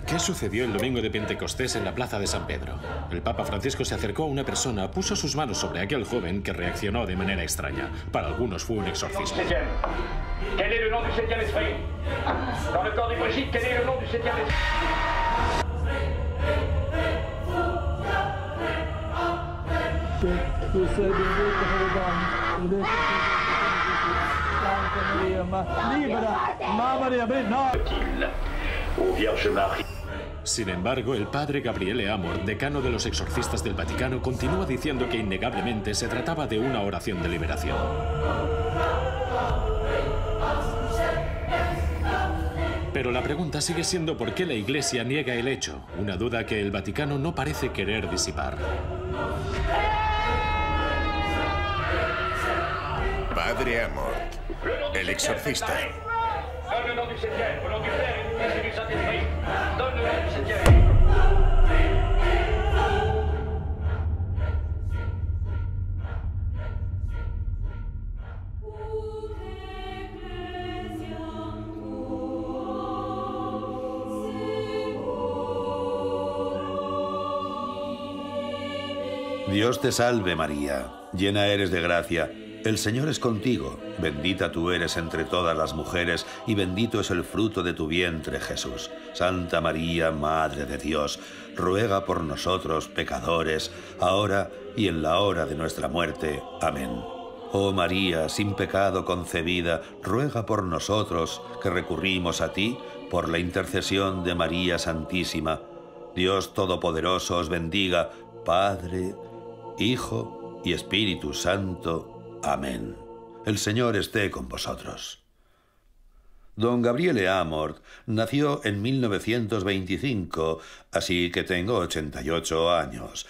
¿Qué sucedió el domingo de Pentecostés en la plaza de San Pedro? El Papa Francisco se acercó a una persona, puso sus manos sobre aquel joven que reaccionó de manera extraña. Para algunos fue un exorcismo. ¿Quel est le nom du septième esprit? Dans le corps de Brigitte, quel est le nom du septième esprit? Ô Vierge Marie. Sin embargo, el padre Gabriele Amor, decano de los exorcistas del Vaticano, continúa diciendo que innegablemente se trataba de una oración de liberación. Pero la pregunta sigue siendo por qué la Iglesia niega el hecho, una duda que el Vaticano no parece querer disipar. Padre Amor, el exorcista. Donne le nom du septième, au nom du Père et du Fils et du Saint-Esprit. Donne le nom du septième. Dios te salve, María, llena eres de gracia. El Señor es contigo, bendita tú eres entre todas las mujeres, y bendito es el fruto de tu vientre, Jesús. Santa María, Madre de Dios, ruega por nosotros, pecadores, ahora y en la hora de nuestra muerte. Amén. Oh María, sin pecado concebida, ruega por nosotros, que recurrimos a ti, por la intercesión de María Santísima. Dios Todopoderoso os bendiga, Padre, Hijo y Espíritu Santo. Amén. El Señor esté con vosotros. Don Gabriele Amor nació en 1925, así que tengo 88 años.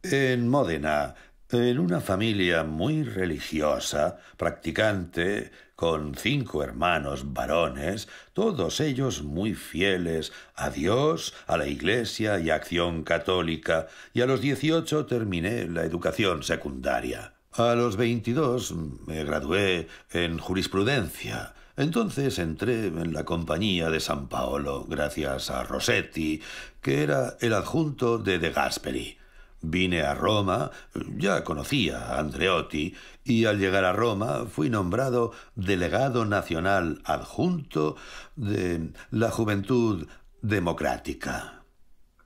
En Módena, en una familia muy religiosa, practicante, con 5 hermanos varones, todos ellos muy fieles a Dios, a la Iglesia y a Acción Católica, y a los 18 terminé la educación secundaria. A los 22 me gradué en jurisprudencia. Entonces entré en la Compañía de San Paolo, gracias a Rossetti, que era el adjunto de Gasperi. Vine a Roma, ya conocía a Andreotti, y al llegar a Roma fui nombrado delegado nacional adjunto de la Juventud Democrática.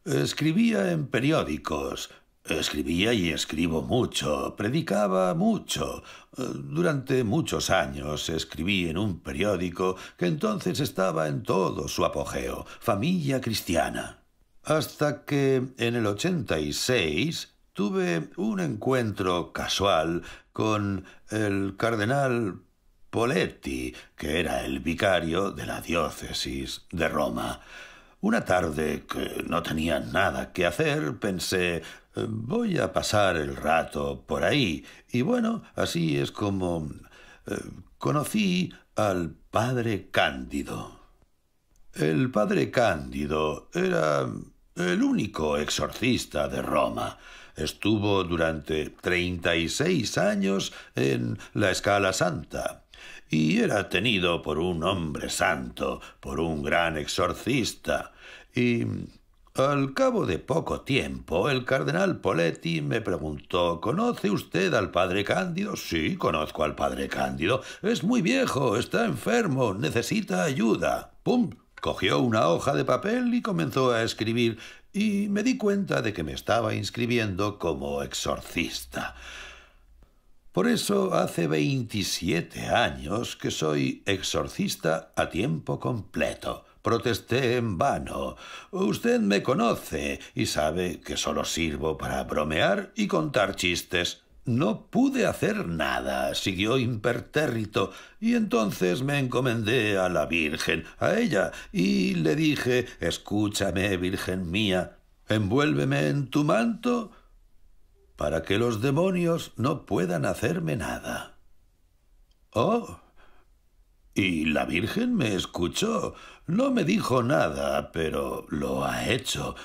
Escribía en periódicos. Escribía y escribo mucho, predicaba mucho. Durante muchos años escribí en un periódico que entonces estaba en todo su apogeo, Famiglia Cristiana. Hasta que en el 86 tuve un encuentro casual con el cardenal Poletti, que era el vicario de la diócesis de Roma. Una tarde que no tenía nada que hacer, pensé, voy a pasar el rato por ahí. Y bueno, así es como conocí al padre Cándido. El padre Cándido era el único exorcista de Roma. Estuvo durante 36 años en la Scala Santa y era tenido por un hombre santo, por un gran exorcista. Y al cabo de poco tiempo, el cardenal Poletti me preguntó, ¿conoce usted al padre Cándido? Sí, conozco al padre Cándido. Es muy viejo, está enfermo, necesita ayuda. ¡Pum! Cogió una hoja de papel y comenzó a escribir, y me di cuenta de que me estaba inscribiendo como exorcista. Por eso hace 27 años que soy exorcista a tiempo completo. Protesté en vano. Usted me conoce y sabe que solo sirvo para bromear y contar chistes. no pude hacer nada, siguió impertérrito, y entonces me encomendé a la Virgen, a ella, y le dije: escúchame, Virgen mía, envuélveme en tu manto para que los demonios no puedan hacerme nada. Oh, y la Virgen me escuchó. No me dijo nada, pero lo ha hecho.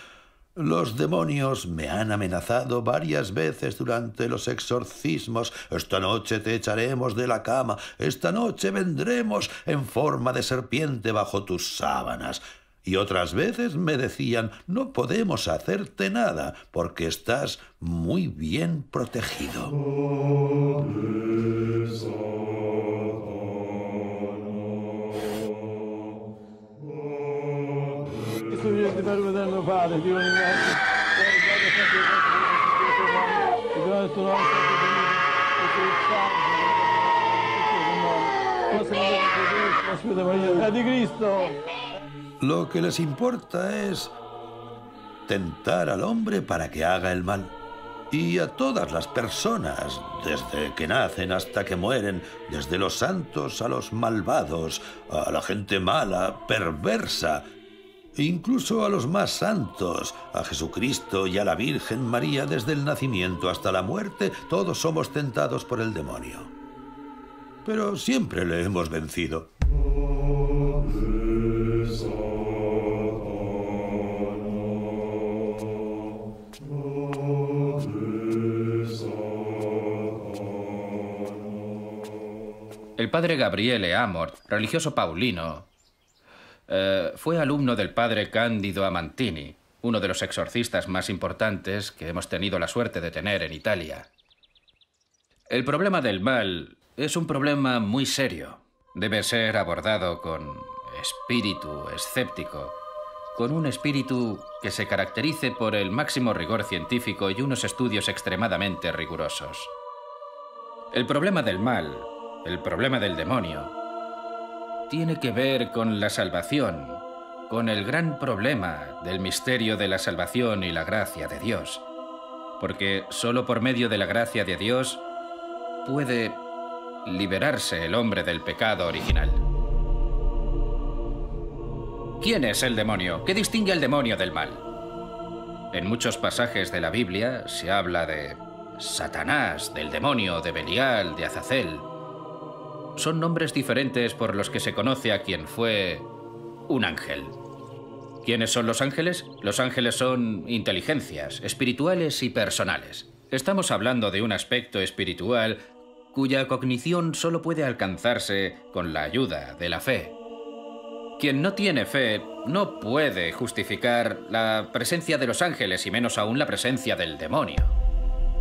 Los demonios me han amenazado varias veces durante los exorcismos. Esta noche te echaremos de la cama. Esta noche vendremos en forma de serpiente bajo tus sábanas. Y otras veces me decían: no podemos hacerte nada porque estás muy bien protegido. Lo que les importa es tentar al hombre para que haga el mal. Y a todas las personas, desde que nacen hasta que mueren, desde los santos a los malvados, a la gente mala, perversa, incluso a los más santos, a Jesucristo y a la Virgen María, desde el nacimiento hasta la muerte, todos somos tentados por el demonio. Pero siempre le hemos vencido. El padre Gabriele Amort, religioso paulino, fue alumno del padre Cándido Amantini, uno de los exorcistas más importantes que hemos tenido la suerte de tener en Italia. El problema del mal es un problema muy serio. Debe ser abordado con espíritu escéptico, con un espíritu que se caracterice por el máximo rigor científico y unos estudios extremadamente rigurosos. El problema del mal, el problema del demonio, tiene que ver con la salvación, con el gran problema del misterio de la salvación y la gracia de Dios. Porque solo por medio de la gracia de Dios puede liberarse el hombre del pecado original. ¿Quién es el demonio? ¿Qué distingue al demonio del mal? En muchos pasajes de la Biblia se habla de Satanás, del demonio, de Belial, de Azazel. Son nombres diferentes por los que se conoce a quien fue un ángel. ¿Quiénes son los ángeles? Los ángeles son inteligencias, espirituales y personales. Estamos hablando de un aspecto espiritual cuya cognición solo puede alcanzarse con la ayuda de la fe. Quien no tiene fe no puede justificar la presencia de los ángeles y menos aún la presencia del demonio.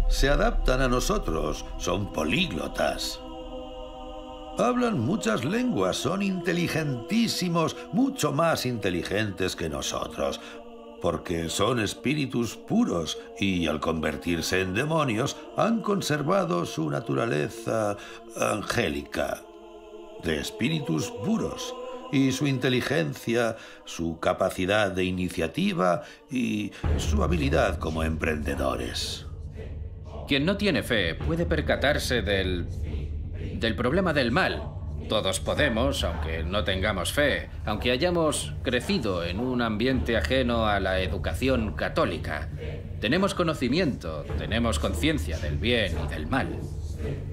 Se adaptan a nosotros, son políglotas. Hablan muchas lenguas, son inteligentísimos, mucho más inteligentes que nosotros, porque son espíritus puros y al convertirse en demonios han conservado su naturaleza angélica, de espíritus puros, y su inteligencia, su capacidad de iniciativa y su habilidad como emprendedores. Quien no tiene fe puede percatarse del problema del mal. Todos podemos, aunque no tengamos fe, aunque hayamos crecido en un ambiente ajeno a la educación católica. Tenemos conocimiento, tenemos conciencia del bien y del mal.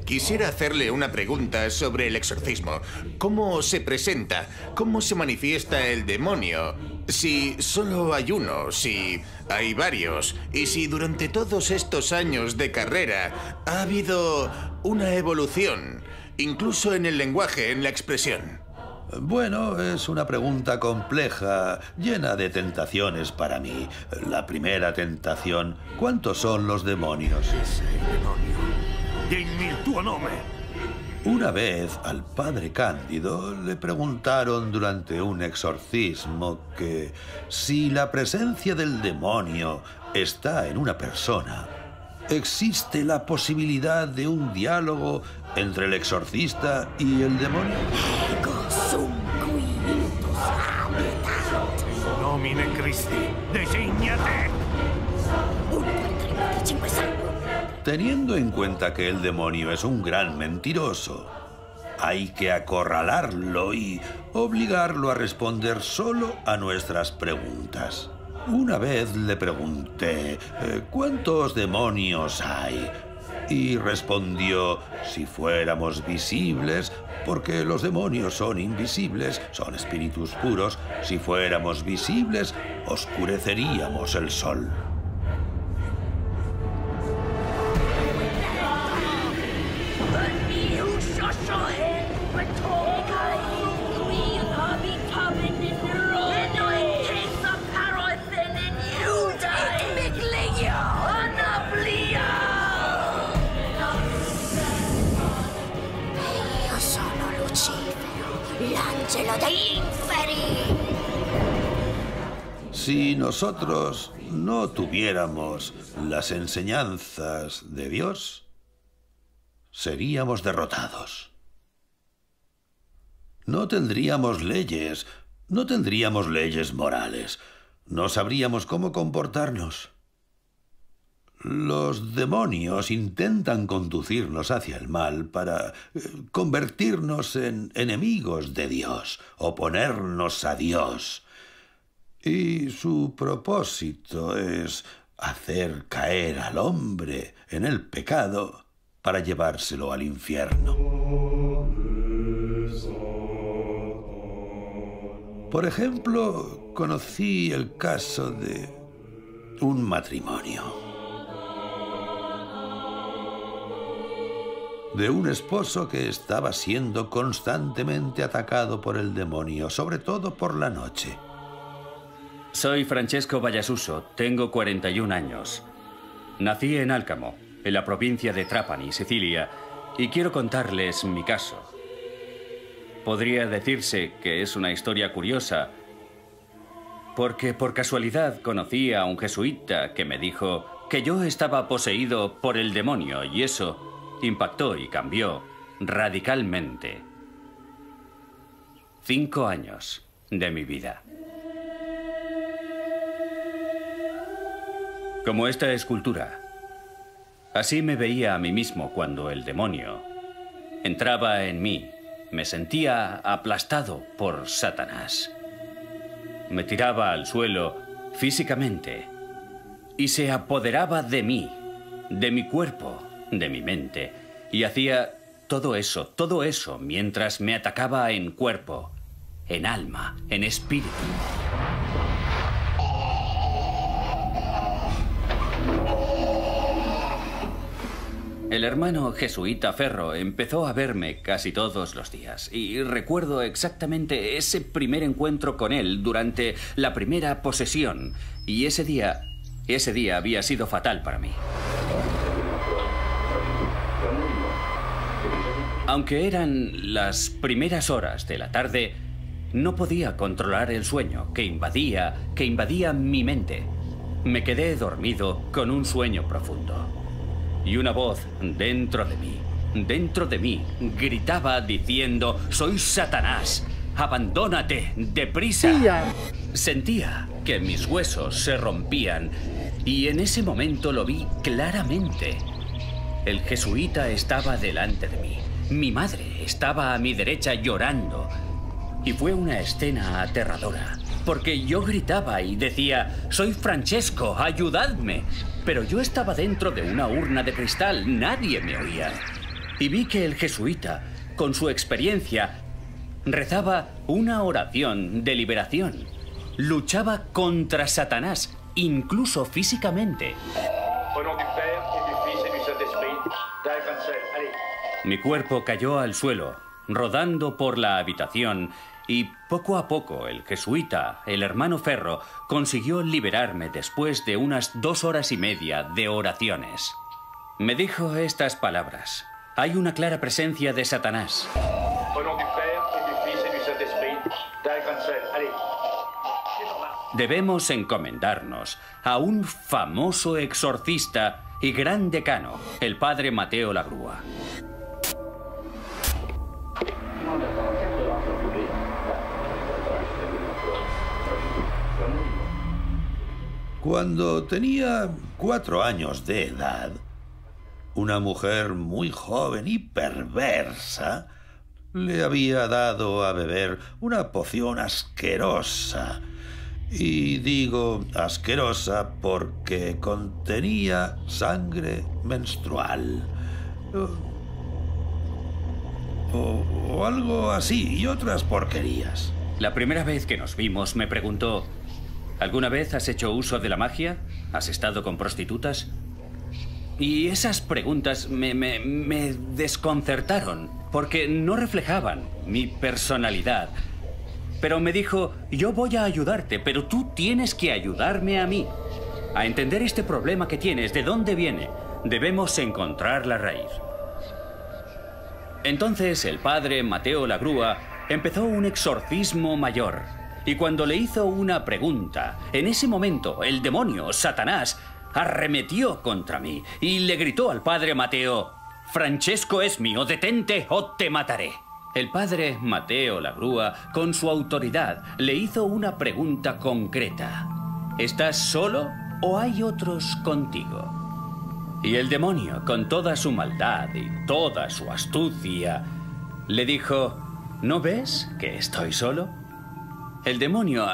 Quisiera hacerle una pregunta sobre el exorcismo. ¿Cómo se presenta? ¿Cómo se manifiesta el demonio? Si solo hay uno, si hay varios, y si durante todos estos años de carrera ha habido una evolución, incluso en el lenguaje, en la expresión. Bueno, es una pregunta compleja, llena de tentaciones para mí. La primera tentación: ¿cuántos son los demonios? Dimmi il tuo nome. Una vez al padre Cándido le preguntaron durante un exorcismo que si la presencia del demonio está en una persona, ¿existe la posibilidad de un diálogo entre el exorcista y el demonio? Nomine Christi, designate. Teniendo en cuenta que el demonio es un gran mentiroso, hay que acorralarlo y obligarlo a responder solo a nuestras preguntas. Una vez le pregunté, ¿cuántos demonios hay? Y respondió, si fuéramos visibles, porque los demonios son invisibles, son espíritus puros, si fuéramos visibles, oscureceríamos el sol. Si nosotros no tuviéramos las enseñanzas de Dios, seríamos derrotados. No tendríamos leyes morales, no sabríamos cómo comportarnos. Los demonios intentan conducirnos hacia el mal para convertirnos en enemigos de Dios, oponernos a Dios. Y su propósito es hacer caer al hombre en el pecado para llevárselo al infierno. Por ejemplo, conocí el caso de un matrimonio. De un esposo que estaba siendo constantemente atacado por el demonio, sobre todo por la noche. Soy Francesco Vallasuso, tengo 41 años. Nací en Alcamo, en la provincia de Trapani, Sicilia, y quiero contarles mi caso. Podría decirse que es una historia curiosa, porque por casualidad conocí a un jesuita que me dijo que yo estaba poseído por el demonio, y eso impactó y cambió radicalmente 5 años de mi vida. Como esta escultura, así me veía a mí mismo cuando el demonio entraba en mí. Me sentía aplastado por Satanás. Me tiraba al suelo físicamente y se apoderaba de mí, de mi cuerpo, de mi mente, y hacía todo eso mientras me atacaba en cuerpo, en alma, en espíritu. El hermano jesuita Ferro empezó a verme casi todos los días, y recuerdo exactamente ese primer encuentro con él durante la primera posesión, y ese día había sido fatal para mí. Aunque eran las primeras horas de la tarde, no podía controlar el sueño que invadía mi mente. Me quedé dormido con un sueño profundo. Y una voz dentro de mí, gritaba diciendo: «¡Soy Satanás! ¡Abandónate! ¡Deprisa!». Sentía que mis huesos se rompían y en ese momento lo vi claramente. El jesuita estaba delante de mí. Mi madre estaba a mi derecha llorando. Y fue una escena aterradora, porque yo gritaba y decía: «¡Soy Francesco! ¡Ayudadme!». Pero yo estaba dentro de una urna de cristal, nadie me oía. Y vi que el jesuita, con su experiencia, rezaba una oración de liberación. Luchaba contra Satanás, incluso físicamente. Mi cuerpo cayó al suelo, rodando por la habitación, y poco a poco el jesuita, el hermano Ferro, consiguió liberarme después de unas 2 horas y media de oraciones. Me dijo estas palabras: «Hay una clara presencia de Satanás». Debemos encomendarnos a un famoso exorcista y gran decano, el padre Mateo Lagrua. Cuando tenía 4 años de edad, una mujer muy joven y perversa, le había dado a beber una poción asquerosa. Y digo asquerosa porque contenía sangre menstrual. O algo así, y otras porquerías. La primera vez que nos vimos me preguntó: ¿alguna vez has hecho uso de la magia? ¿Has estado con prostitutas? Y esas preguntas me desconcertaron, porque no reflejaban mi personalidad. Pero me dijo: yo voy a ayudarte, pero tú tienes que ayudarme a mí. A entender este problema que tienes, de dónde viene, debemos encontrar la raíz. Entonces el padre Mateo Lagrua empezó un exorcismo mayor. Y cuando le hizo una pregunta, en ese momento el demonio, Satanás, arremetió contra mí y le gritó al padre Mateo: «Francesco es mío, detente o te mataré». El padre Mateo Lagrua, con su autoridad, le hizo una pregunta concreta: ¿estás solo o hay otros contigo? Y el demonio, con toda su maldad y toda su astucia, le dijo: ¿no ves que estoy solo? El demonio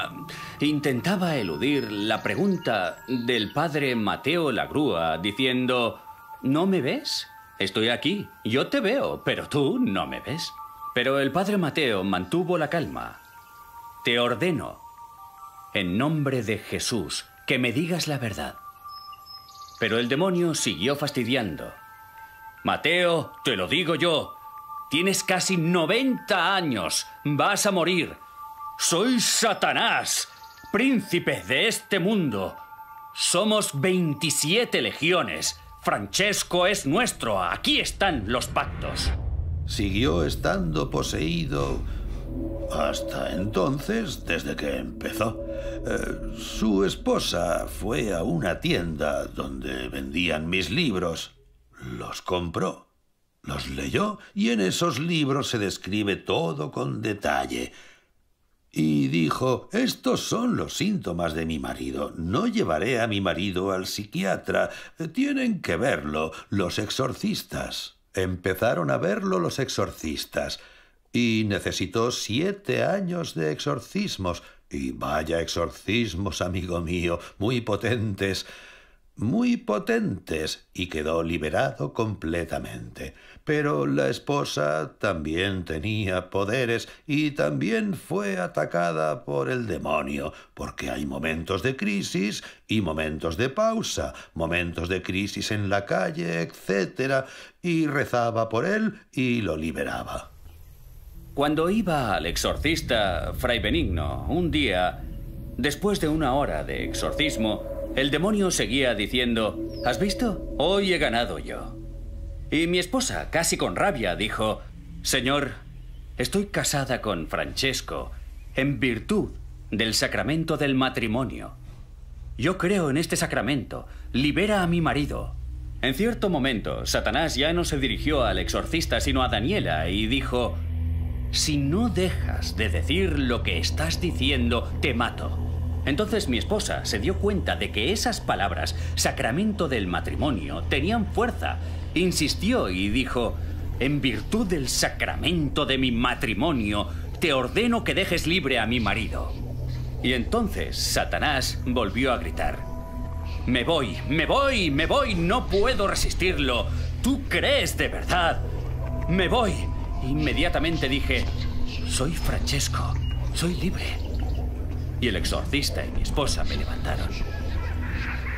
intentaba eludir la pregunta del padre Mateo Lagrua, diciendo: ¿no me ves? Estoy aquí, yo te veo, pero tú no me ves. Pero el padre Mateo mantuvo la calma. Te ordeno, en nombre de Jesús, que me digas la verdad. Pero el demonio siguió fastidiando. Mateo, te lo digo yo. Tienes casi 90 años. Vas a morir. Soy Satanás, príncipe de este mundo. Somos 27 legiones. Francesco es nuestro. Aquí están los pactos. Siguió estando poseído hasta entonces, desde que empezó. Su esposa fue a una tienda donde vendían mis libros. Los compró, los leyó y en esos libros se describe todo con detalle. Y dijo: estos son los síntomas de mi marido. No llevaré a mi marido al psiquiatra. Tienen que verlo los exorcistas. Empezaron a verlo los exorcistas. Y necesitó 7 años de exorcismos. Y vaya exorcismos, amigo mío, muy potentes. Muy potentes, y quedó liberado completamente. Pero la esposa también tenía poderes y también fue atacada por el demonio, porque hay momentos de crisis y momentos de pausa, momentos de crisis en la calle, etc. Y rezaba por él y lo liberaba. Cuando iba al exorcista Fray Benigno, un día, después de 1 hora de exorcismo, el demonio seguía diciendo: ¿has visto? Hoy he ganado yo. Y mi esposa, casi con rabia, dijo: Señor, estoy casada con Francesco en virtud del sacramento del matrimonio. Yo creo en este sacramento. Libera a mi marido. En cierto momento, Satanás ya no se dirigió al exorcista, sino a Daniela, y dijo: si no dejas de decir lo que estás diciendo, te mato. Entonces mi esposa se dio cuenta de que esas palabras, sacramento del matrimonio, tenían fuerza. Insistió y dijo: en virtud del sacramento de mi matrimonio, te ordeno que dejes libre a mi marido. Y entonces Satanás volvió a gritar: me voy, me voy, me voy, no puedo resistirlo. ¿Tú crees de verdad? Me voy. Inmediatamente dije: soy Francesco, soy libre. Y el exorcista y mi esposa me levantaron.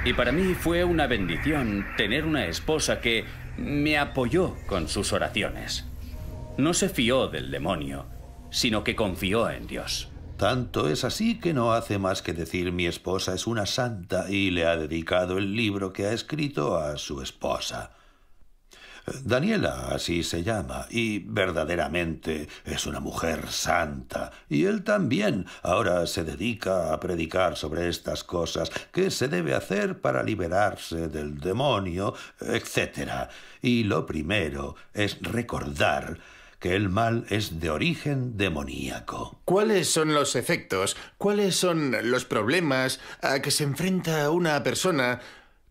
Y para mí fue una bendición tener una esposa que me apoyó con sus oraciones. No se fió del demonio, sino que confió en Dios. Tanto es así que no hace más que decir: mi esposa es una santa, y le ha dedicado el libro que ha escrito a su esposa. Daniela, así se llama, y verdaderamente es una mujer santa. Y él también ahora se dedica a predicar sobre estas cosas, qué se debe hacer para liberarse del demonio, etc. Y lo primero es recordar que el mal es de origen demoníaco. ¿Cuáles son los efectos? ¿Cuáles son los problemas a que se enfrenta una persona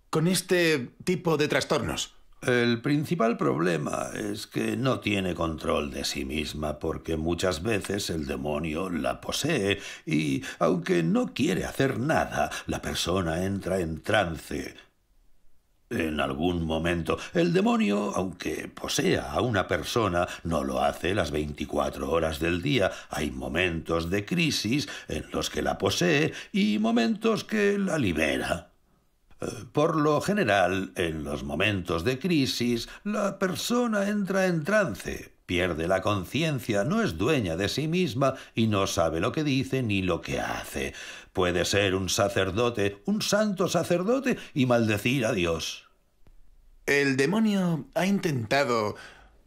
con este tipo de trastornos? El principal problema es que no tiene control de sí misma porque muchas veces el demonio la posee y, aunque no quiere hacer nada, la persona entra en trance. En algún momento, el demonio, aunque posea a una persona, no lo hace las 24 horas del día. Hay momentos de crisis en los que la posee y momentos que la libera. Por lo general, en los momentos de crisis, la persona entra en trance, pierde la conciencia, no es dueña de sí misma y no sabe lo que dice ni lo que hace. Puede ser un sacerdote, un santo sacerdote, y maldecir a Dios. El demonio ha intentado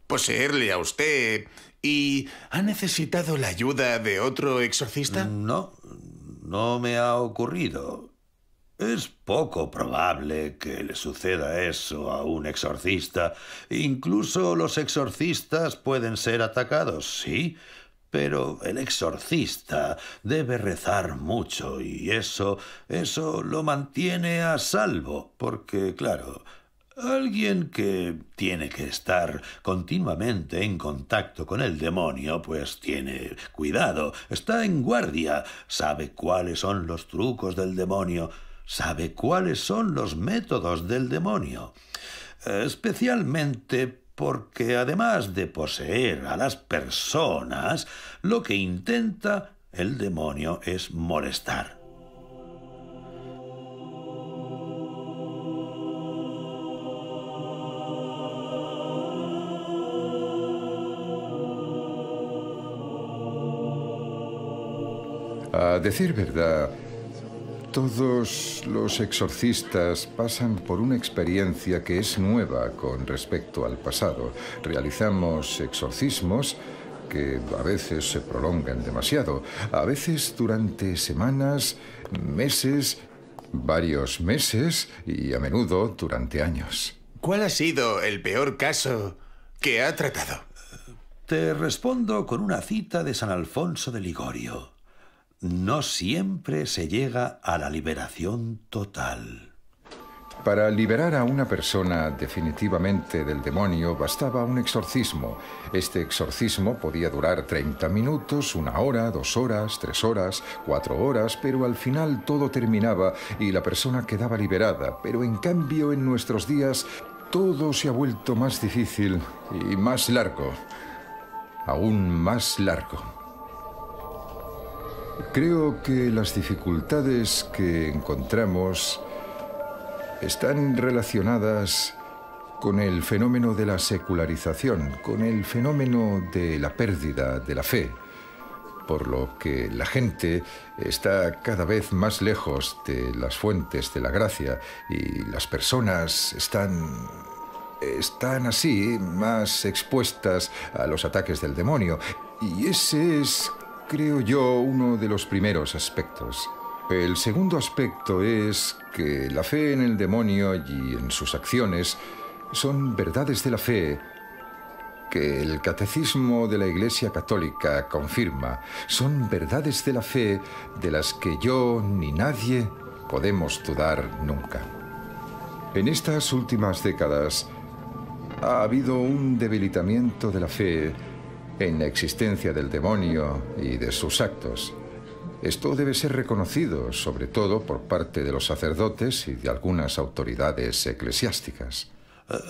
poseerle a usted y ha necesitado la ayuda de otro exorcista. No me ha ocurrido. Es poco probable que le suceda eso a un exorcista. Incluso los exorcistas pueden ser atacados, sí, pero el exorcista debe rezar mucho y eso lo mantiene a salvo, porque, claro, alguien que tiene que estar continuamente en contacto con el demonio, pues tiene cuidado, está en guardia, sabe cuáles son los trucos del demonio, sabe cuáles son los métodos del demonio, especialmente porque además de poseer a las personas, lo que intenta el demonio es molestar. A decir verdad, todos los exorcistas pasan por una experiencia que es nueva con respecto al pasado. Realizamos exorcismos que a veces se prolongan demasiado, a veces durante semanas, meses, varios meses y a menudo durante años. ¿Cuál ha sido el peor caso que ha tratado? Te respondo con una cita de San Alfonso de Ligorio. No siempre se llega a la liberación total. Para liberar a una persona definitivamente del demonio bastaba un exorcismo. Este exorcismo podía durar 30 minutos, 1 hora, 2 horas, 3 horas, 4 horas, pero al final todo terminaba y la persona quedaba liberada. Pero en cambio, en nuestros días, todo se ha vuelto más difícil y más largo. Aún más largo. Creo que las dificultades que encontramos están relacionadas con el fenómeno de la secularización, con el fenómeno de la pérdida de la fe, por lo que la gente está cada vez más lejos de las fuentes de la gracia y las personas están así más expuestas a los ataques del demonio. Y ese es, creo yo, uno de los primeros aspectos. El segundo aspecto es que la fe en el demonio y en sus acciones son verdades de la fe que el Catecismo de la Iglesia Católica confirma. Son verdades de la fe de las que yo ni nadie podemos dudar nunca. En estas últimas décadas ha habido un debilitamiento de la fe en la existencia del demonio y de sus actos. Esto debe ser reconocido, sobre todo por parte de los sacerdotes y de algunas autoridades eclesiásticas.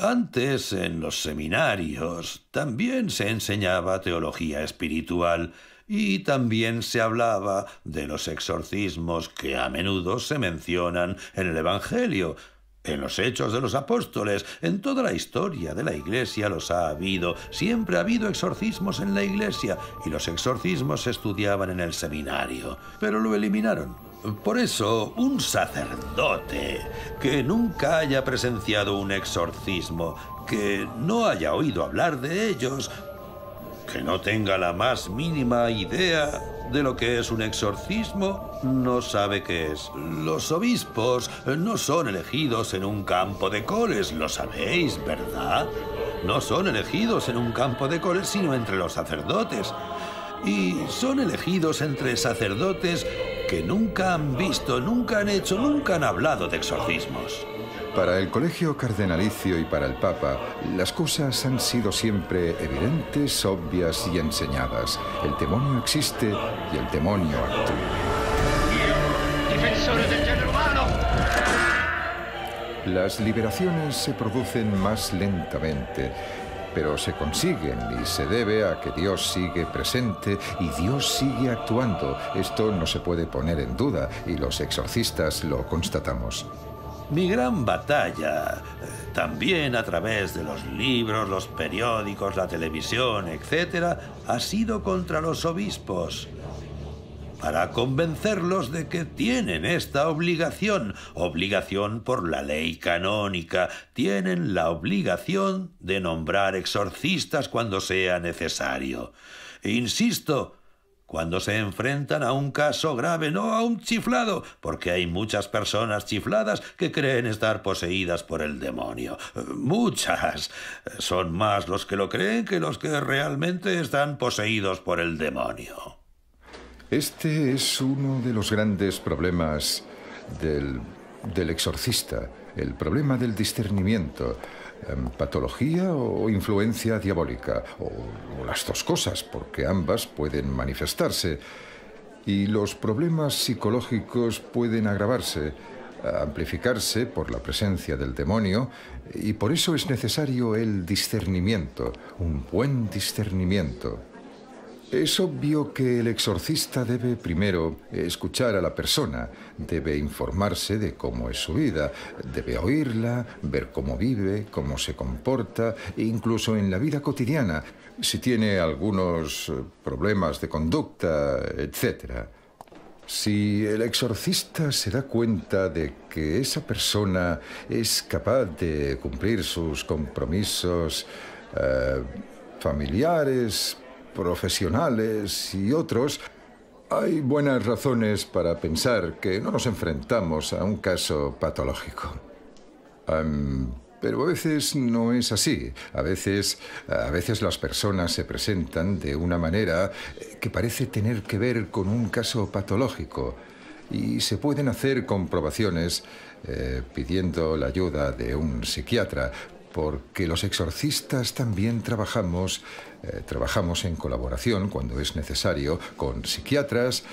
Antes, en los seminarios, también se enseñaba teología espiritual y también se hablaba de los exorcismos que a menudo se mencionan en el Evangelio. En los Hechos de los Apóstoles, en toda la historia de la Iglesia los ha habido. Siempre ha habido exorcismos en la Iglesia y los exorcismos se estudiaban en el seminario, pero lo eliminaron. Por eso, un sacerdote que nunca haya presenciado un exorcismo, que no haya oído hablar de ellos, que no tenga la más mínima idea de lo que es un exorcismo, no sabe qué es. Los obispos no son elegidos en un campo de coles, lo sabéis, ¿verdad? No son elegidos en un campo de coles, sino entre los sacerdotes. Y son elegidos entre sacerdotes que nunca han visto, nunca han hecho, nunca han hablado de exorcismos. Para el colegio cardenalicio y para el Papa, las cosas han sido siempre evidentes, obvias y enseñadas. El demonio existe y el demonio actúa. Difensores del género humano. Las liberaciones se producen más lentamente, pero se consiguen y se debe a que Dios sigue presente y Dios sigue actuando. Esto no se puede poner en duda y los exorcistas lo constatamos. Mi gran batalla, también a través de los libros, los periódicos, la televisión, etc., ha sido contra los obispos, para convencerlos de que tienen esta obligación por la ley canónica. Tienen la obligación de nombrar exorcistas cuando sea necesario. E insisto, cuando se enfrentan a un caso grave, no a un chiflado, porque hay muchas personas chifladas que creen estar poseídas por el demonio. Muchas. Son más los que lo creen que los que realmente están poseídos por el demonio. Este es uno de los grandes problemas del exorcista, el problema del discernimiento. ¿Patología o influencia diabólica? O las dos cosas, porque ambas pueden manifestarse. Y los problemas psicológicos pueden agravarse, amplificarse por la presencia del demonio, y por eso es necesario el discernimiento, un buen discernimiento. Es obvio que el exorcista debe primero escuchar a la persona, debe informarse de cómo es su vida, debe oírla, ver cómo vive, cómo se comporta, e incluso en la vida cotidiana, si tiene algunos problemas de conducta, etc. Si el exorcista se da cuenta de que esa persona es capaz de cumplir sus compromisos familiares, profesionales y otros, hay buenas razones para pensar que no nos enfrentamos a un caso patológico. Pero a veces no es así. A veces las personas se presentan de una manera que parece tener que ver con un caso patológico y se pueden hacer comprobaciones pidiendo la ayuda de un psiquiatra, porque los exorcistas también trabajamos en colaboración, cuando es necesario, con psiquiatras,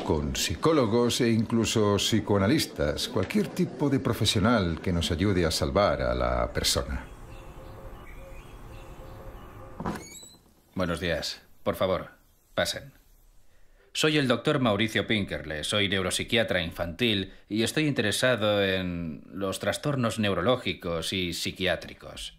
con psicólogos e incluso psicoanalistas, cualquier tipo de profesional que nos ayude a salvar a la persona. Buenos días. Por favor, pasen. Soy el doctor Mauricio Pinkerle, soy neuropsiquiatra infantil y estoy interesado en los trastornos neurológicos y psiquiátricos.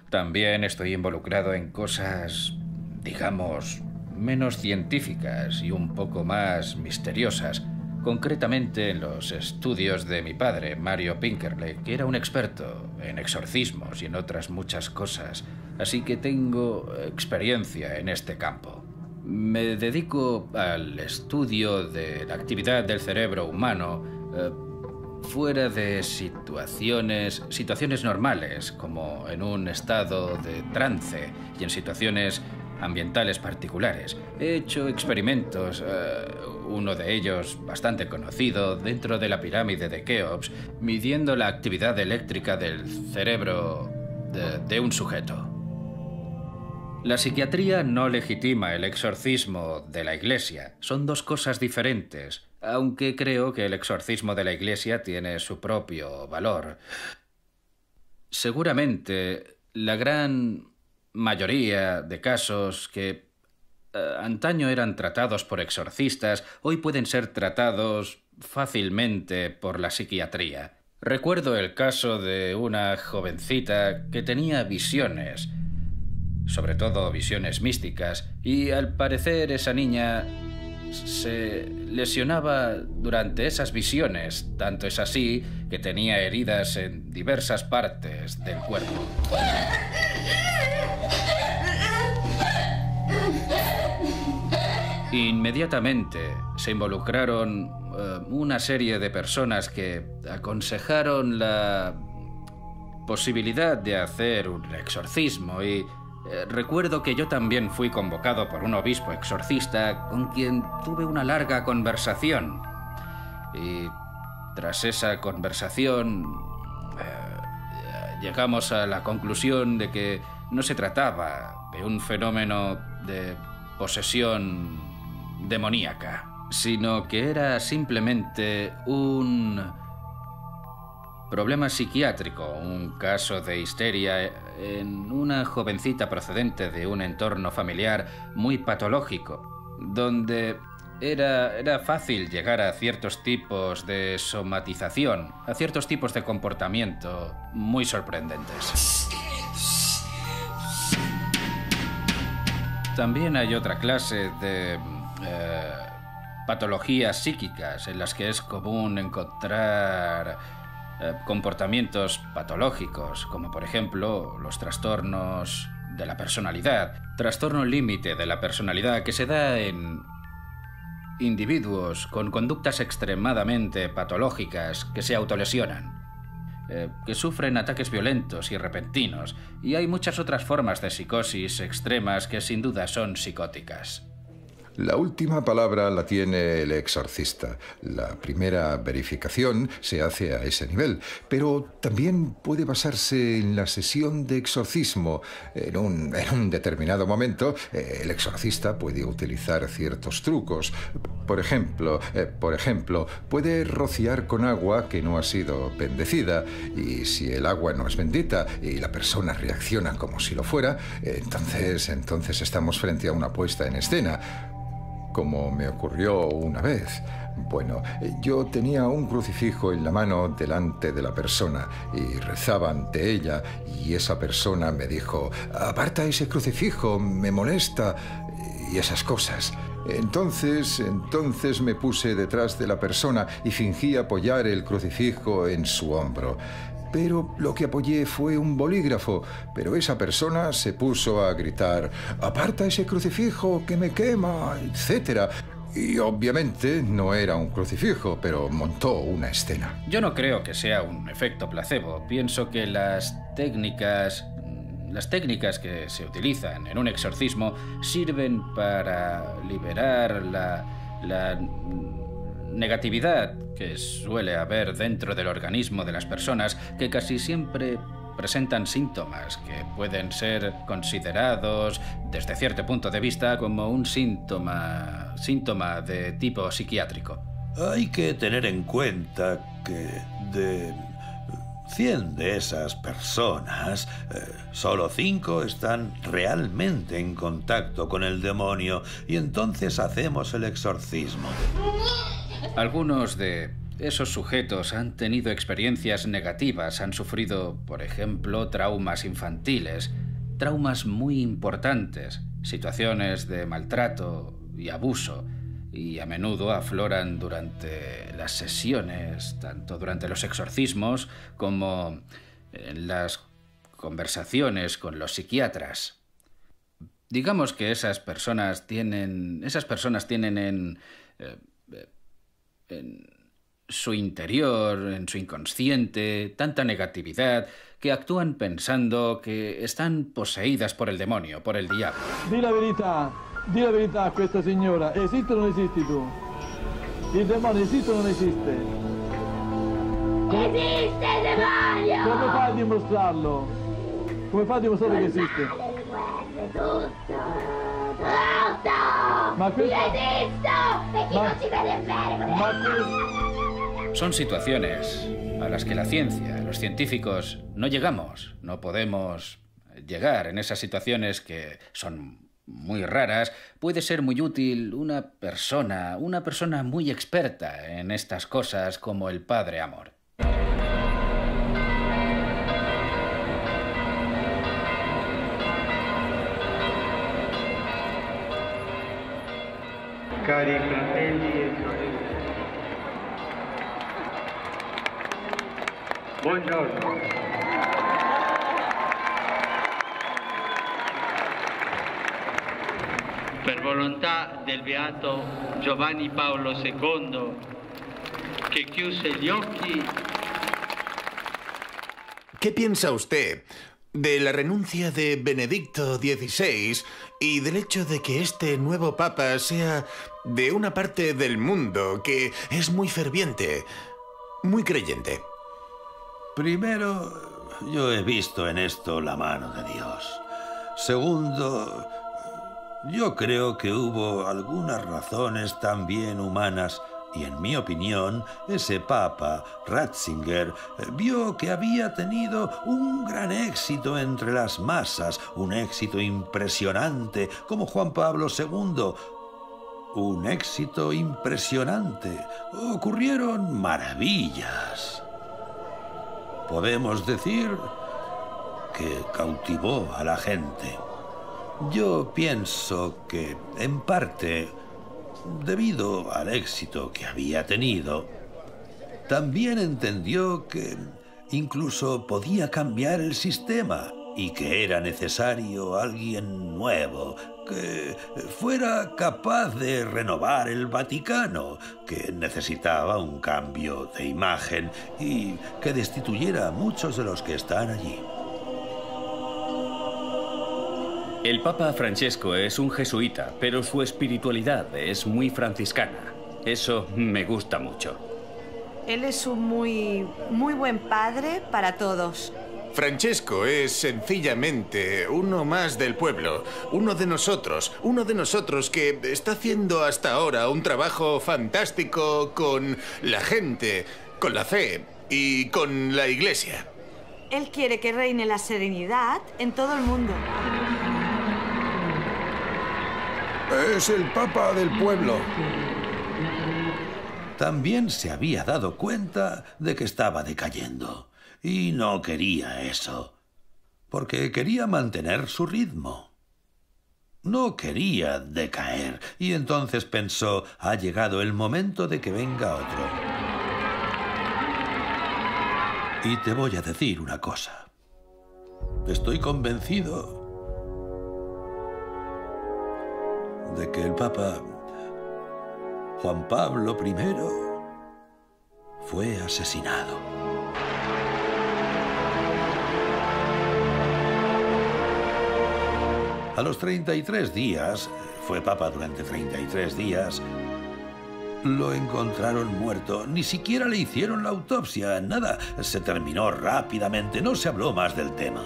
También estoy involucrado en cosas, digamos, menos científicas y un poco más misteriosas, concretamente en los estudios de mi padre, Mario Pinkerle, que era un experto en exorcismos y en otras muchas cosas, así que tengo experiencia en este campo. Me dedico al estudio de la actividad del cerebro humano fuera de situaciones normales, como en un estado de trance y en situaciones ambientales particulares. He hecho experimentos, uno de ellos bastante conocido, dentro de la pirámide de Keops, midiendo la actividad eléctrica del cerebro de un sujeto. La psiquiatría no legitima el exorcismo de la Iglesia. Son dos cosas diferentes, aunque creo que el exorcismo de la Iglesia tiene su propio valor. Seguramente, la gran mayoría de casos que antaño eran tratados por exorcistas, hoy pueden ser tratados fácilmente por la psiquiatría. Recuerdo el caso de una jovencita que tenía visiones, sobre todo visiones místicas, y al parecer esa niña se lesionaba durante esas visiones. Tanto es así que tenía heridas en diversas partes del cuerpo. Inmediatamente se involucraron una serie de personas que aconsejaron la posibilidad de hacer un exorcismo y Recuerdo que yo también fui convocado por un obispo exorcista con quien tuve una larga conversación. Y tras esa conversación llegamos a la conclusión de que no se trataba de un fenómeno de posesión demoníaca, sino que era simplemente un problema psiquiátrico, un caso de histeria en una jovencita procedente de un entorno familiar muy patológico, donde era fácil llegar a ciertos tipos de somatización, a ciertos tipos de comportamiento muy sorprendentes. También hay otra clase de patologías psíquicas en las que es común encontrar comportamientos patológicos, como por ejemplo los trastornos de la personalidad, trastorno límite de la personalidad que se da en individuos con conductas extremadamente patológicas que se autolesionan, que sufren ataques violentos y repentinos, y hay muchas otras formas de psicosis extremas que sin duda son psicóticas. La última palabra la tiene el exorcista. La primera verificación se hace a ese nivel, pero también puede basarse en la sesión de exorcismo. En un determinado momento, el exorcista puede utilizar ciertos trucos. Por ejemplo, puede rociar con agua que no ha sido bendecida, y si el agua no es bendita y la persona reacciona como si lo fuera, entonces estamos frente a una puesta en escena. Como me ocurrió una vez. Bueno, yo tenía un crucifijo en la mano delante de la persona y rezaba ante ella, y esa persona me dijo: «Aparta ese crucifijo, me molesta», y esas cosas. Entonces me puse detrás de la persona y fingí apoyar el crucifijo en su hombro. Pero lo que apoyé fue un bolígrafo, pero esa persona se puso a gritar: «¡Aparta ese crucifijo, que me quema!», etc. Y obviamente no era un crucifijo, pero montó una escena. Yo no creo que sea un efecto placebo. Pienso que las técnicas que se utilizan en un exorcismo sirven para liberar la negatividad que suele haber dentro del organismo de las personas, que casi siempre presentan síntomas que pueden ser considerados desde cierto punto de vista como un síntoma de tipo psiquiátrico. Hay que tener en cuenta que de 100 de esas personas, solo 5 están realmente en contacto con el demonio, y entonces hacemos el exorcismo. Algunos de esos sujetos han tenido experiencias negativas, han sufrido, por ejemplo, traumas infantiles, traumas muy importantes, situaciones de maltrato y abuso, y a menudo afloran durante las sesiones, tanto durante los exorcismos como en las conversaciones con los psiquiatras. Digamos que esas personas tienen en su interior, en su inconsciente, tanta negatividad que actúan pensando que están poseídas por el demonio, por el diablo. Di la verità a questa signora. ¿Esiste o non esisti tu? Il demonio esiste o non esiste? Esiste il demonio! Come fai a dimostrarlo? Come fai a dimostrare che esiste? Tutto! Ma questo... Io esisto! E chi non ci vede bene! Son situaciones a las que la ciencia, los científicos, no llegamos. No podemos llegar en esas situaciones que son muy raras. Puede ser muy útil una persona muy experta en estas cosas como el padre Amor. Cari fratelli e sorelle, buongiorno. Per volontà del beato Giovanni Paolo II, che chiuse gli occhi. ¿Qué piensa usted de la renuncia de Benedicto XVI y del hecho de que este nuevo papa sea de una parte del mundo que es muy ferviente, muy creyente. Primero, yo he visto en esto la mano de Dios. Segundo, yo creo que hubo algunas razones también humanas y, en mi opinión, ese papa, Ratzinger, vio que había tenido un gran éxito entre las masas, un éxito impresionante, como Juan Pablo II. Un éxito impresionante. Ocurrieron maravillas. Podemos decir que cautivó a la gente. Yo pienso que, en parte, debido al éxito que había tenido, también entendió que incluso podía cambiar el sistema y que era necesario alguien nuevo, que fuera capaz de renovar el Vaticano, que necesitaba un cambio de imagen y que destituyera a muchos de los que están allí. El Papa Francesco es un jesuita, pero su espiritualidad es muy franciscana. Eso me gusta mucho. Él es un muy buen padre para todos. Francesco es sencillamente uno más del pueblo, uno de nosotros que está haciendo hasta ahora un trabajo fantástico con la gente, con la fe y con la Iglesia. Él quiere que reine la serenidad en todo el mundo. Es el Papa del pueblo. También se había dado cuenta de que estaba decayendo. Y no quería eso, porque quería mantener su ritmo. No quería decaer, y entonces pensó, ha llegado el momento de que venga otro. Y te voy a decir una cosa. Estoy convencido de que el Papa Juan Pablo I fue asesinado. A los 33 días, fue papa durante 33 días, lo encontraron muerto. Ni siquiera le hicieron la autopsia, nada. Se terminó rápidamente, no se habló más del tema.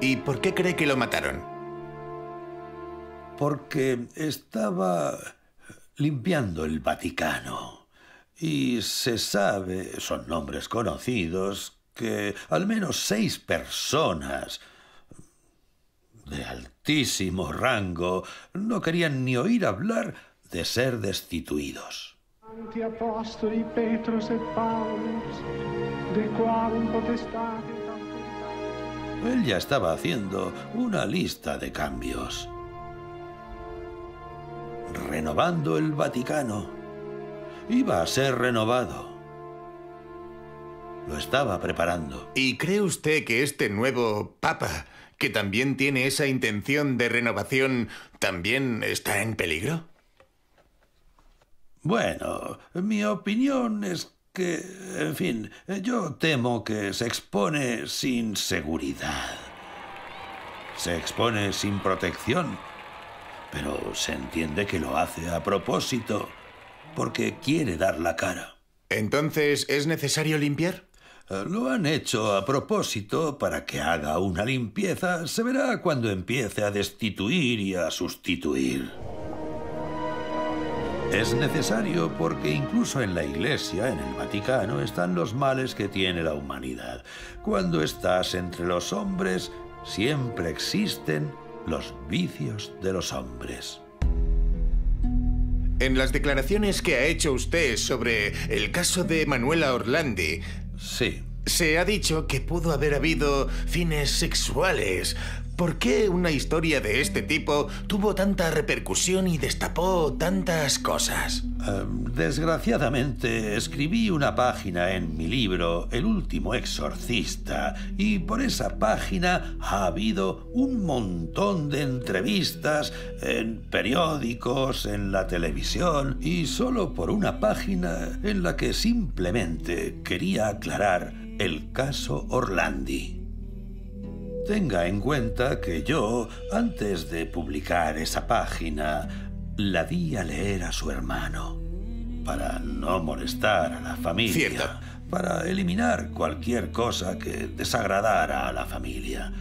¿Y por qué cree que lo mataron? Porque estaba limpiando el Vaticano. Y se sabe, son nombres conocidos, que al menos 6 personas de altísimo rango no querían ni oír hablar de ser destituidos. Él ya estaba haciendo una lista de cambios. Renovando el Vaticano. Iba a ser renovado. Lo estaba preparando. ¿Y cree usted que este nuevo papa, que también tiene esa intención de renovación, también está en peligro? Bueno, mi opinión es que, en fin, yo temo que se expone sin seguridad. Se expone sin protección, pero se entiende que lo hace a propósito, porque quiere dar la cara. ¿Entonces es necesario limpiar? Lo han hecho a propósito para que haga una limpieza. Se verá cuando empiece a destituir y a sustituir. Es necesario porque incluso en la Iglesia, en el Vaticano, están los males que tiene la humanidad. Cuando estás entre los hombres, siempre existen los vicios de los hombres. En las declaraciones que ha hecho usted sobre el caso de Manuela Orlandi, sí, se ha dicho que pudo haber habido fines sexuales. ¿Por qué una historia de este tipo tuvo tanta repercusión y destapó tantas cosas? Desgraciadamente, escribí una página en mi libro, El último exorcista, y por esa página ha habido un montón de entrevistas en periódicos, en la televisión, y solo por una página en la que simplemente quería aclarar el caso Orlandi. Tenga en cuenta que yo, antes de publicar esa página, la di a leer a su hermano, para no molestar a la familia. Cierto. Para eliminar cualquier cosa que desagradara a la familia.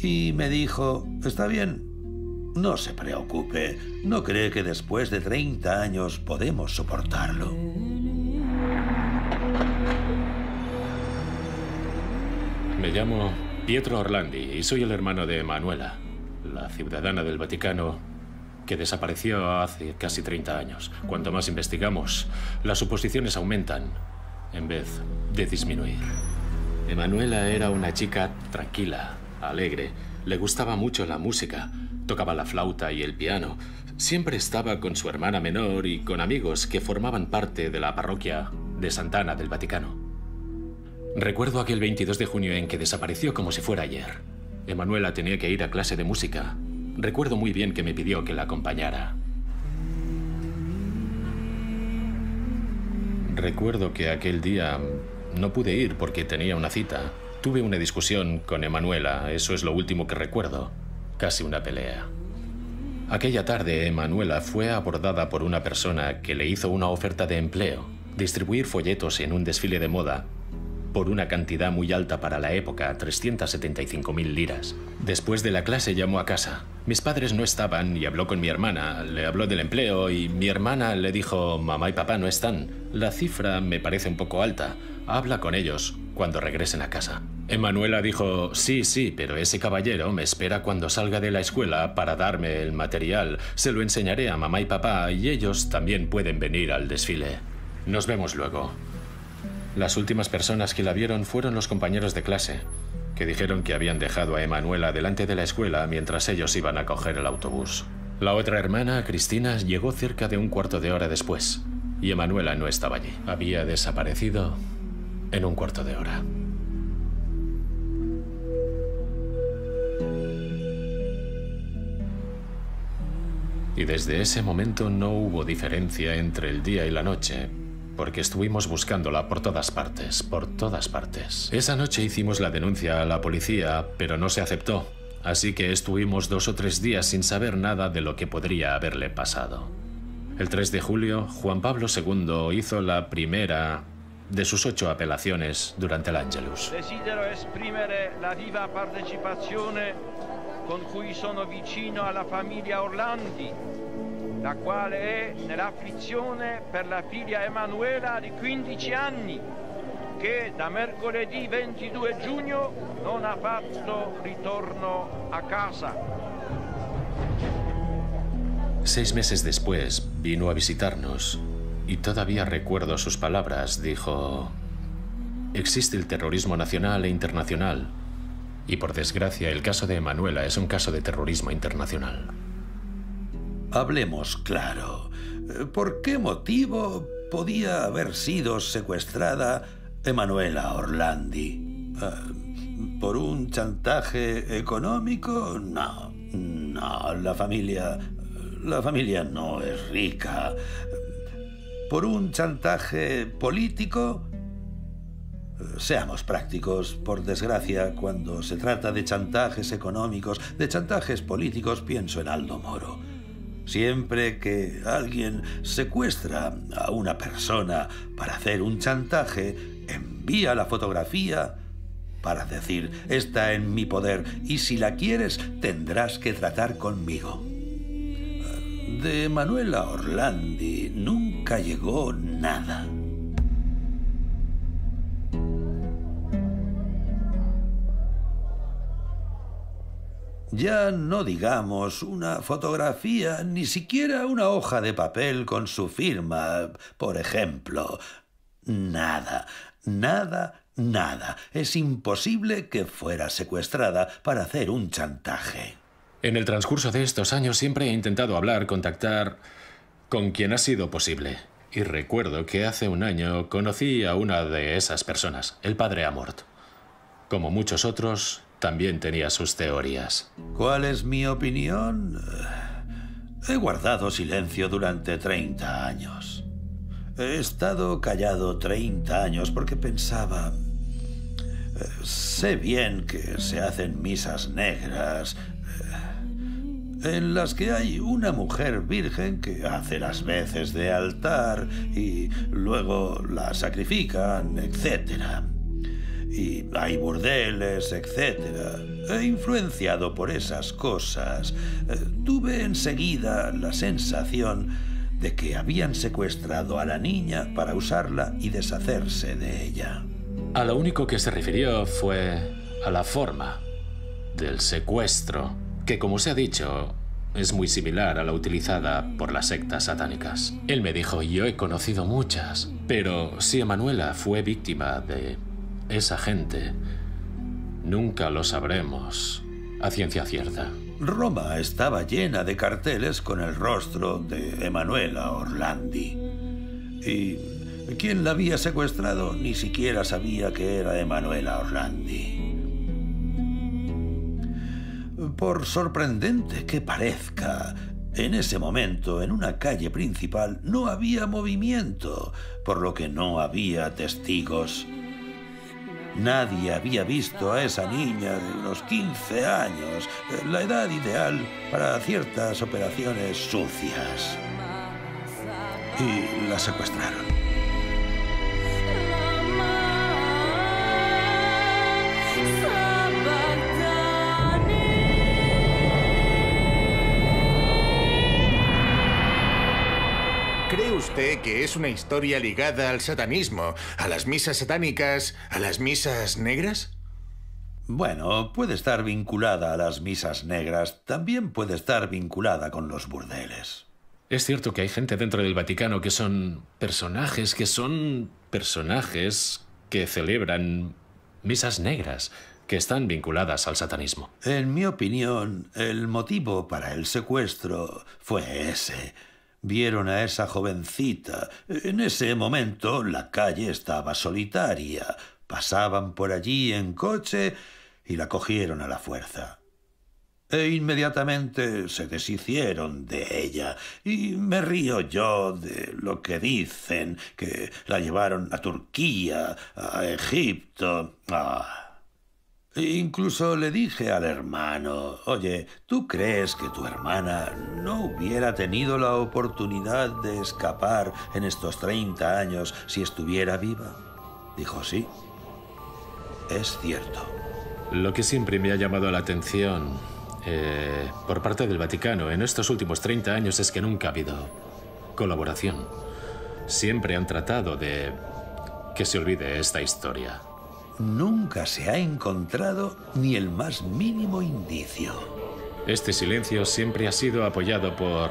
Y me dijo, está bien, no se preocupe, ¿no cree que después de 30 años podemos soportarlo? Me llamo Pietro Orlandi y soy el hermano de Emanuela, la ciudadana del Vaticano que desapareció hace casi 30 años. Cuanto más investigamos, las suposiciones aumentan en vez de disminuir. Emanuela era una chica tranquila, alegre, le gustaba mucho la música, tocaba la flauta y el piano. Siempre estaba con su hermana menor y con amigos que formaban parte de la parroquia de Santa Ana del Vaticano. Recuerdo aquel 22 de junio en que desapareció como si fuera ayer. Emanuela tenía que ir a clase de música. Recuerdo muy bien que me pidió que la acompañara. Recuerdo que aquel día no pude ir porque tenía una cita. Tuve una discusión con Emanuela, eso es lo último que recuerdo. Casi una pelea. Aquella tarde, Emanuela fue abordada por una persona que le hizo una oferta de empleo, distribuir folletos en un desfile de moda, por una cantidad muy alta para la época, 375.000 liras. Después de la clase llamó a casa. Mis padres no estaban y habló con mi hermana. Le habló del empleo y mi hermana le dijo, mamá y papá no están. La cifra me parece un poco alta. Habla con ellos cuando regresen a casa. Emanuela dijo, sí, pero ese caballero me espera cuando salga de la escuela para darme el material. Se lo enseñaré a mamá y papá y ellos también pueden venir al desfile. Nos vemos luego. Las últimas personas que la vieron fueron los compañeros de clase, que dijeron que habían dejado a Emanuela delante de la escuela mientras ellos iban a coger el autobús. La otra hermana, Cristina, llegó cerca de un cuarto de hora después, y Emanuela no estaba allí. Había desaparecido en un cuarto de hora. Y desde ese momento no hubo diferencia entre el día y la noche, porque estuvimos buscándola por todas partes, por todas partes. Esa noche hicimos la denuncia a la policía, pero no se aceptó, así que estuvimos 2 o 3 días sin saber nada de lo que podría haberle pasado. El 3 de julio, Juan Pablo II hizo la primera de sus 8 apelaciones durante l'Angelus. Desidero esprimere la viva partecipazione con cui sono vicino alla famiglia Orlandi, la quale è nell'afflizione per la figlia Emanuela di 15 anni, che da mercoledì 22 giugno non ha fatto ritorno a casa. 6 meses después vino a visitarnos y todavía recuerdo sus palabras. Dijo, existe el terrorismo nacional e internacional y por desgracia el caso de Emanuela es un caso de terrorismo internacional. Hablemos claro. ¿Por qué motivo podía haber sido secuestrada Emanuela Orlandi? ¿Por un chantaje económico? No, la familia no es rica. ¿Por un chantaje político? Seamos prácticos. Por desgracia, cuando se trata de chantajes económicos, de chantajes políticos, pienso en Aldo Moro. Siempre que alguien secuestra a una persona para hacer un chantaje, envía la fotografía para decir, está en mi poder y si la quieres tendrás que tratar conmigo. De Emanuela Orlandi nunca llegó nada. Ya no digamos una fotografía, ni siquiera una hoja de papel con su firma, por ejemplo. Nada. Es imposible que fuera secuestrada para hacer un chantaje. En el transcurso de estos años siempre he intentado contactar con quien ha sido posible. Y recuerdo que hace un año conocí a una de esas personas, el padre Amort. Como muchos otros, también tenía sus teorías. ¿Cuál es mi opinión? He guardado silencio durante 30 años. He estado callado 30 años porque pensaba... Sé bien que se hacen misas negras en las que hay una mujer virgen que hace las veces de altar y luego la sacrifican, etc. Y hay burdeles, etc. Influenciado por esas cosas, tuve enseguida la sensación de que habían secuestrado a la niña para usarla y deshacerse de ella. A lo único que se refirió fue a la forma del secuestro, que, como se ha dicho, es muy similar a la utilizada por las sectas satánicas. Él me dijo, yo he conocido muchas, pero si Emanuela fue víctima de esa gente, nunca lo sabremos a ciencia cierta. Roma estaba llena de carteles con el rostro de Emanuela Orlandi. Y quien la había secuestrado ni siquiera sabía que era Emanuela Orlandi. Por sorprendente que parezca, en ese momento, en una calle principal, no había movimiento, por lo que no había testigos. Nadie había visto a esa niña de unos 15 años, la edad ideal para ciertas operaciones sucias. Y la secuestraron. ¿Cree usted que es una historia ligada al satanismo, a las misas satánicas, a las misas negras? Bueno, puede estar vinculada a las misas negras, también puede estar vinculada con los burdeles. Es cierto que hay gente dentro del Vaticano que son personajes que celebran misas negras, que están vinculadas al satanismo. En mi opinión, el motivo para el secuestro fue ese. Vieron a esa jovencita. En ese momento la calle estaba solitaria. Pasaban por allí en coche y la cogieron a la fuerza. E inmediatamente se deshicieron de ella. Y me río yo de lo que dicen, que la llevaron a Turquía, a Egipto. Incluso le dije al hermano, oye, ¿tú crees que tu hermana no hubiera tenido la oportunidad de escapar en estos 30 años si estuviera viva? Dijo, sí, es cierto. Lo que siempre me ha llamado la atención por parte del Vaticano en estos últimos 30 años es que nunca ha habido colaboración. Siempre han tratado de que se olvide esta historia. Nunca se ha encontrado ni el más mínimo indicio. Este silencio siempre ha sido apoyado por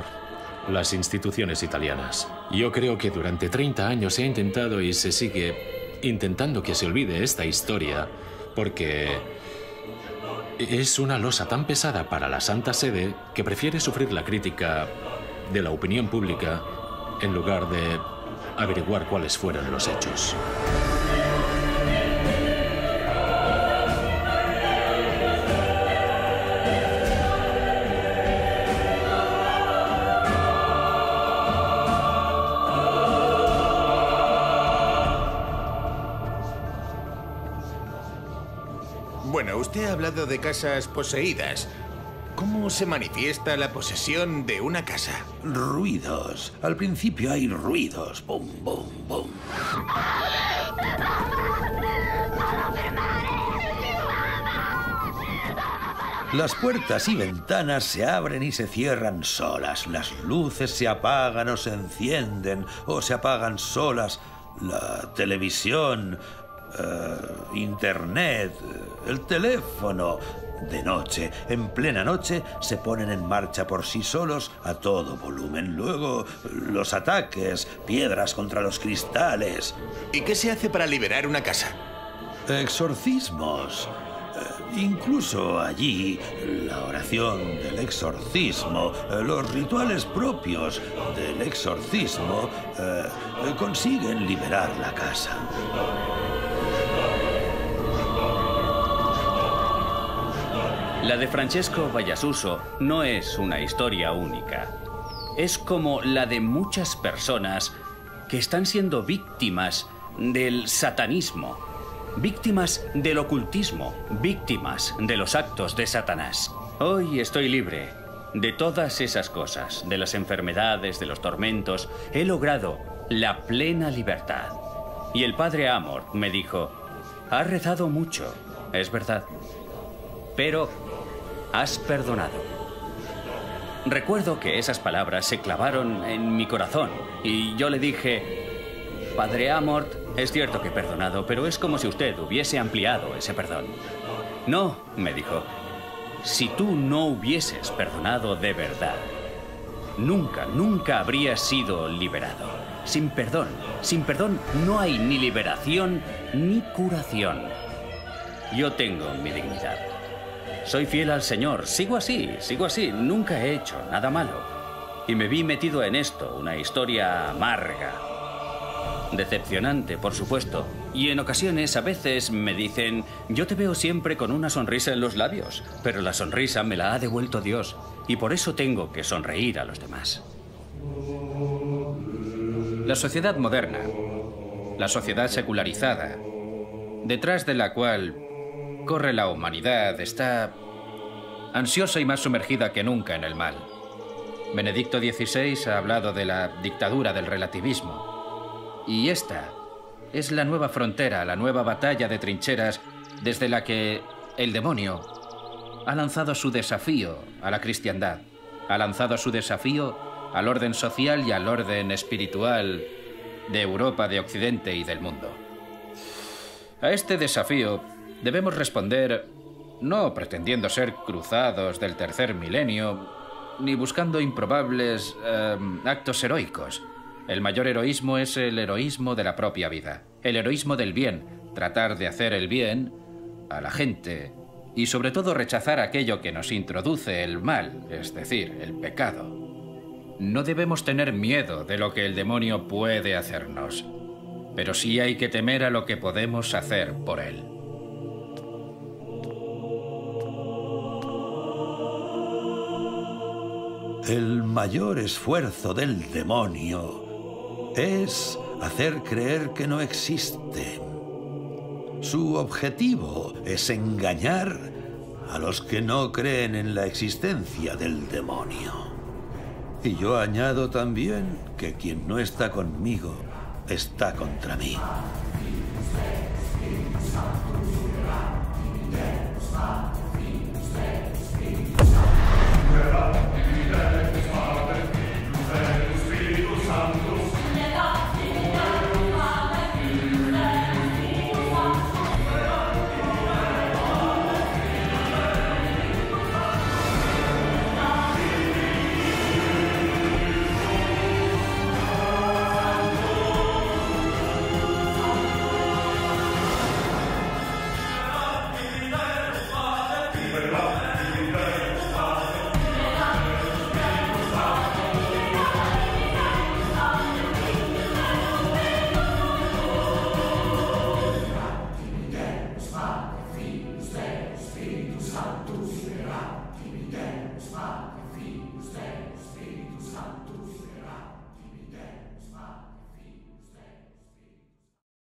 las instituciones italianas. Yo creo que durante 30 años se ha intentado y se sigue intentando que se olvide esta historia porque es una losa tan pesada para la Santa Sede que prefiere sufrir la crítica de la opinión pública en lugar de averiguar cuáles fueron los hechos. Bueno, usted ha hablado de casas poseídas. ¿Cómo se manifiesta la posesión de una casa? Ruidos. Al principio hay ruidos. Bum, bum, bum. Las puertas y ventanas se abren y se cierran solas. Las luces se apagan o se encienden o se apagan solas. La televisión, internet, el teléfono. De noche, en plena noche, se ponen en marcha por sí solos a todo volumen. Luego, los ataques, piedras contra los cristales. ¿Y qué se hace para liberar una casa? Exorcismos. Incluso allí, la oración del exorcismo, los rituales propios del exorcismo, consiguen liberar la casa. La de Francesco Vallasuso no es una historia única. Es como la de muchas personas que están siendo víctimas del satanismo. víctimas del ocultismo, víctimas de los actos de Satanás. Hoy estoy libre de todas esas cosas, de las enfermedades, de los tormentos. He logrado la plena libertad. Y el padre Amorth me dijo, has rezado mucho, es verdad, pero has perdonado. Recuerdo que esas palabras se clavaron en mi corazón y yo le dije, padre Amorth, es cierto que he perdonado, pero es como si usted hubiese ampliado ese perdón. No, me dijo, si tú no hubieses perdonado de verdad, nunca habrías sido liberado. Sin perdón no hay ni liberación ni curación. Yo tengo mi dignidad. Soy fiel al Señor, sigo así, nunca he hecho nada malo. Y me vi metido en esto, una historia amarga. Decepcionante, por supuesto. Y en ocasiones, a veces, me dicen, yo te veo siempre con una sonrisa en los labios, pero la sonrisa me la ha devuelto Dios, y por eso tengo que sonreír a los demás. La sociedad moderna, la sociedad secularizada, detrás de la cual corre la humanidad, está ansiosa y más sumergida que nunca en el mal. Benedicto XVI ha hablado de la dictadura del relativismo. Y esta es la nueva frontera, la nueva batalla de trincheras desde la que el demonio ha lanzado su desafío a la cristiandad, ha lanzado su desafío al orden social y al orden espiritual de Europa, de Occidente y del mundo. A este desafío debemos responder no pretendiendo ser cruzados del tercer milenio, ni buscando improbables actos heroicos. El mayor heroísmo es el heroísmo de la propia vida, el heroísmo del bien, tratar de hacer el bien a la gente y sobre todo rechazar aquello que nos introduce el mal, es decir, el pecado. No debemos tener miedo de lo que el demonio puede hacernos, pero sí hay que temer a lo que podemos hacer por él. El mayor esfuerzo del demonio es hacer creer que no existe. Su objetivo es engañar a los que no creen en la existencia del demonio. Y yo añado también que quien no está conmigo está contra mí. Spiritus Sanctus